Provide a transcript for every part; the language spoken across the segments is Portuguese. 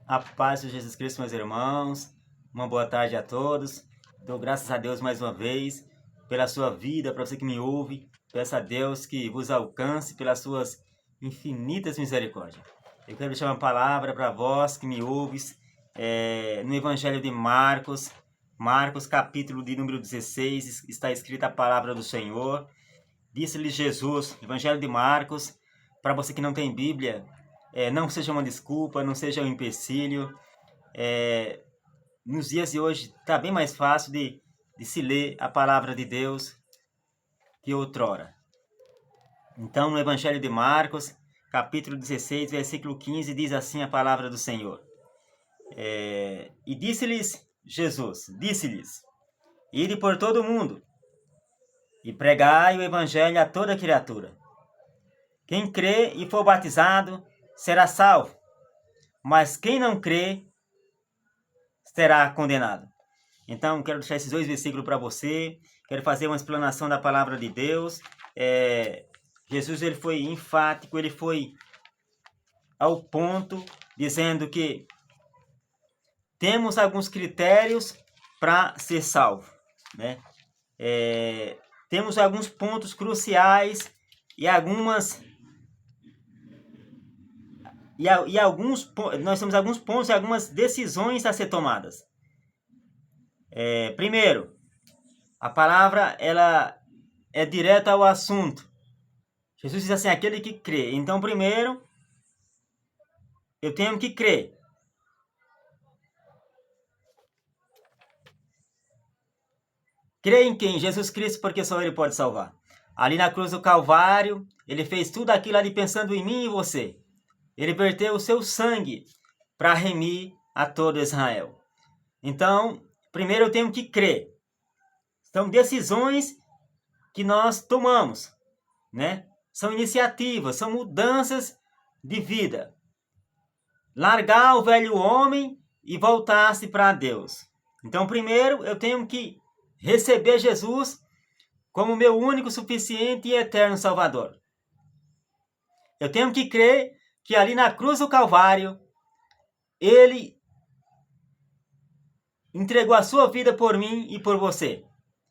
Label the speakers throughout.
Speaker 1: A paz de Jesus Cristo, meus irmãos. Uma boa tarde a todos. Dou graças a Deus mais uma vez pela sua vida, para você que me ouve. Peço a Deus que vos alcance pelas suas infinitas misericórdias. Eu quero deixar uma palavra para vós que me ouves no Evangelho de Marcos. Marcos, capítulo de número 16, está escrita a palavra do Senhor. Disse-lhe Jesus, Evangelho de Marcos, para você que não tem Bíblia, não seja uma desculpa, não seja um empecilho. Nos dias de hoje está bem mais fácil de se ler a palavra de Deus que outrora. Então, no Evangelho de Marcos, capítulo 16, versículo 15, diz assim a palavra do Senhor. E disse-lhes Jesus, ide por todo o mundo e pregai o Evangelho a toda criatura. Quem crê e for batizado será salvo, mas quem não crê será condenado. Então, quero deixar esses dois versículos para você. Quero fazer uma explanação da palavra de Deus. Jesus ele foi enfático, ele foi ao ponto, dizendo que temos alguns critérios para ser salvo, né? Temos alguns pontos cruciais e nós temos alguns pontos e algumas decisões a ser tomadas. Primeiro, a palavra ela é direta ao assunto. Jesus diz assim, aquele que crê. Então, primeiro, eu tenho que crer. Crê em quem? Jesus Cristo, porque só Ele pode salvar. Ali na cruz do Calvário, Ele fez tudo aquilo ali pensando em mim e você. Ele verteu o seu sangue para remir a todo Israel. Então, primeiro eu tenho que crer. São decisões que nós tomamos, né? São iniciativas, são mudanças de vida. Largar o velho homem e voltar-se para Deus. Então, primeiro eu tenho que receber Jesus como meu único, suficiente e eterno Salvador. Eu tenho que crer que ali na cruz do Calvário, Ele entregou a sua vida por mim e por você.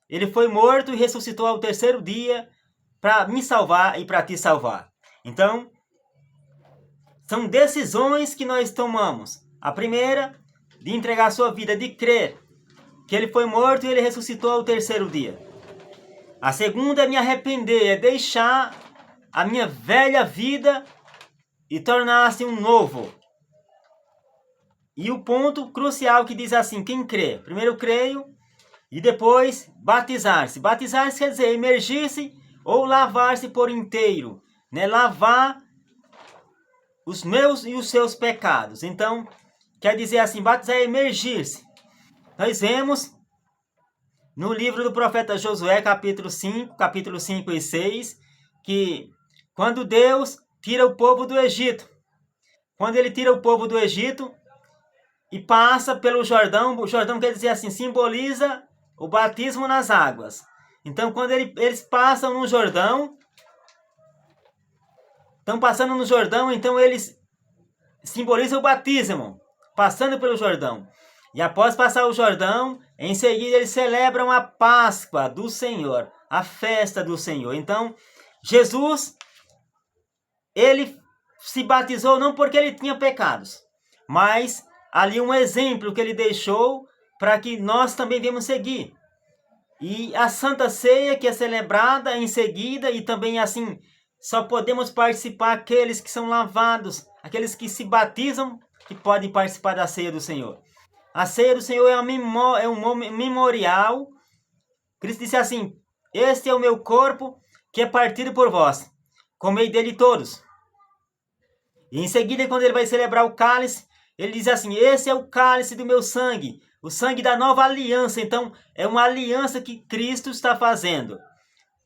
Speaker 1: Ele foi morto e ressuscitou ao terceiro dia para me salvar e para te salvar. Então, são decisões que nós tomamos. A primeira, de entregar a sua vida, de crer que Ele foi morto e Ele ressuscitou ao terceiro dia. A segunda é me arrepender, é deixar a minha velha vida e tornar-se um novo. E o ponto crucial que diz assim, quem crê? Primeiro eu creio e depois batizar-se. Batizar-se quer dizer emergir-se ou lavar-se por inteiro, né? Lavar os meus e os seus pecados. Então, quer dizer assim, batizar é emergir-se. Nós vemos no livro do profeta Josué, capítulo 5 e 6, que quando Deus tira o povo do Egito, quando Ele tira o povo do Egito e passa pelo Jordão, o Jordão quer dizer assim, simboliza o batismo nas águas. Então, quando eles passam no Jordão, estão passando no Jordão, então eles simbolizam o batismo, passando pelo Jordão. E após passar o Jordão, em seguida eles celebram a Páscoa do Senhor, a festa do Senhor. Então, Jesus, Ele se batizou não porque Ele tinha pecados, mas ali um exemplo que Ele deixou para que nós também viemos seguir. E a Santa Ceia, que é celebrada em seguida, e também assim, só podemos participar aqueles que são lavados, aqueles que se batizam, que podem participar da Ceia do Senhor. A Ceia do Senhor é um memorial. Cristo disse assim, este é o meu corpo, que é partido por vós. Comei dele todos. E em seguida, quando ele vai celebrar o cálice, ele diz assim, esse é o cálice do meu sangue, o sangue da nova aliança. Então, é uma aliança que Cristo está fazendo.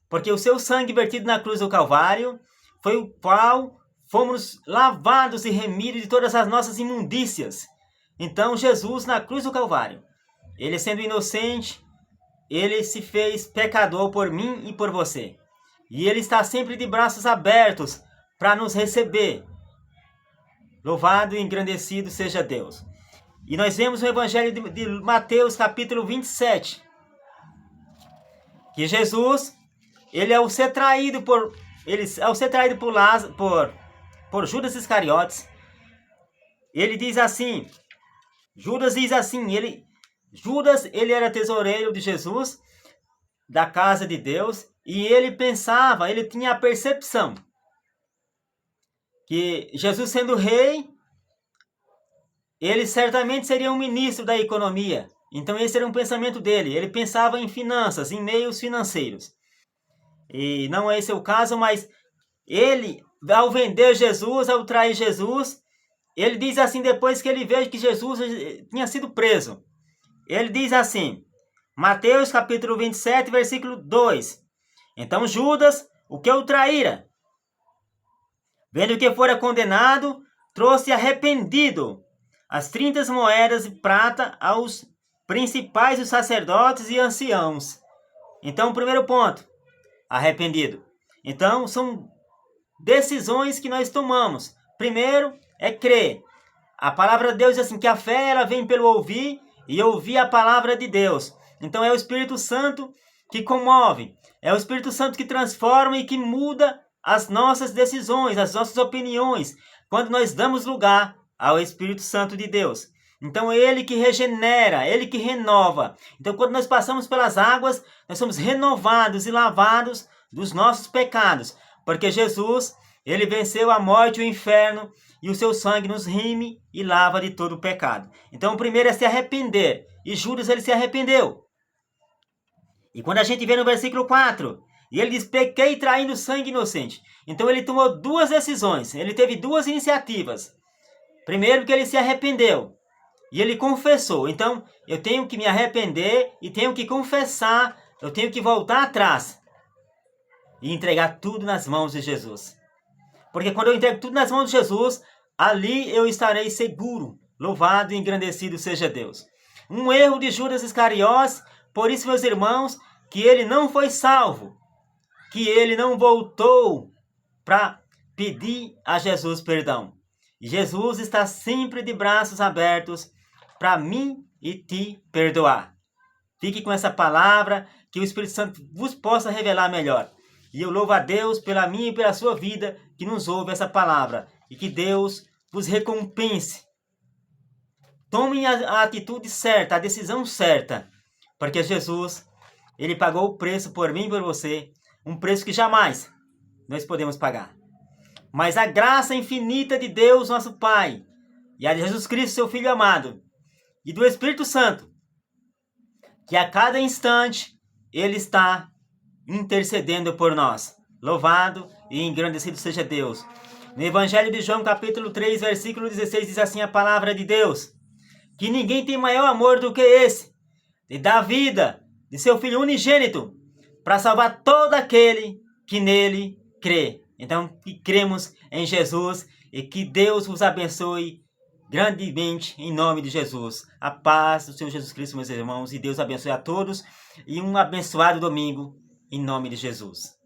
Speaker 1: Porque o seu sangue vertido na cruz do Calvário foi o qual fomos lavados e remidos de todas as nossas imundícias. Então, Jesus, na cruz do Calvário, Ele sendo inocente, Ele se fez pecador por mim e por você. E Ele está sempre de braços abertos para nos receber. Louvado e engrandecido seja Deus. E nós vemos no Evangelho de Mateus, capítulo 27, que Jesus, ao ser traído por Judas Iscariotes, ele diz assim, Judas ele era tesoureiro de Jesus, da casa de Deus, e ele tinha a percepção que Jesus sendo rei, ele certamente seria um ministro da economia. Então esse era um pensamento dele. Ele pensava em finanças, em meios financeiros. E não é esse o caso, mas ele, ao vender Jesus, ao trair Jesus, ele diz assim, depois que ele vê que Jesus tinha sido preso. Ele diz assim, Mateus capítulo 27, versículo 2. Então Judas, o que o traíra, vendo que fora condenado, trouxe arrependido as 30 moedas de prata aos principais dos sacerdotes e anciãos. Então, primeiro ponto, arrependido. Então, são decisões que nós tomamos. Primeiro é crer. A palavra de Deus diz assim, que a fé ela vem pelo ouvir e ouvir a palavra de Deus. Então é o Espírito Santo que comove, é o Espírito Santo que transforma e que muda as nossas decisões, as nossas opiniões, quando nós damos lugar ao Espírito Santo de Deus. Então é Ele que regenera, Ele que renova. Então quando nós passamos pelas águas, nós somos renovados e lavados dos nossos pecados, porque Jesus, Ele venceu a morte e o inferno, e o seu sangue nos rime e lava de todo o pecado. Então o primeiro é se arrepender, e Judas ele se arrependeu. E quando a gente vê no versículo 4, e ele diz, pequei traindo sangue inocente. Então ele tomou duas decisões, ele teve duas iniciativas. Primeiro que ele se arrependeu, e ele confessou. Então eu tenho que me arrepender e tenho que confessar, eu tenho que voltar atrás e entregar tudo nas mãos de Jesus. Porque quando eu entrego tudo nas mãos de Jesus, ali eu estarei seguro. Louvado e engrandecido seja Deus. Um erro de Judas Iscariotes, por isso, meus irmãos, que ele não foi salvo, que ele não voltou para pedir a Jesus perdão. Jesus está sempre de braços abertos para mim e te perdoar. Fique com essa palavra, que o Espírito Santo vos possa revelar melhor. E eu louvo a Deus pela minha e pela sua vida que nos ouve essa palavra. E que Deus vos recompense. Tomem a atitude certa, a decisão certa. Porque Jesus, Ele pagou o preço por mim e por você. Um preço que jamais nós podemos pagar. Mas a graça infinita de Deus, nosso Pai, e a de Jesus Cristo, seu Filho amado, e do Espírito Santo, que a cada instante Ele está intercedendo por nós. Louvado e engrandecido seja Deus. No Evangelho de João, capítulo 3, versículo 16, diz assim a palavra de Deus, que ninguém tem maior amor do que esse, de dar a vida de seu Filho unigênito, para salvar todo aquele que nele crê. Então, que cremos em Jesus e que Deus vos abençoe grandemente em nome de Jesus. A paz do Senhor Jesus Cristo, meus irmãos, e Deus abençoe a todos e um abençoado domingo em nome de Jesus.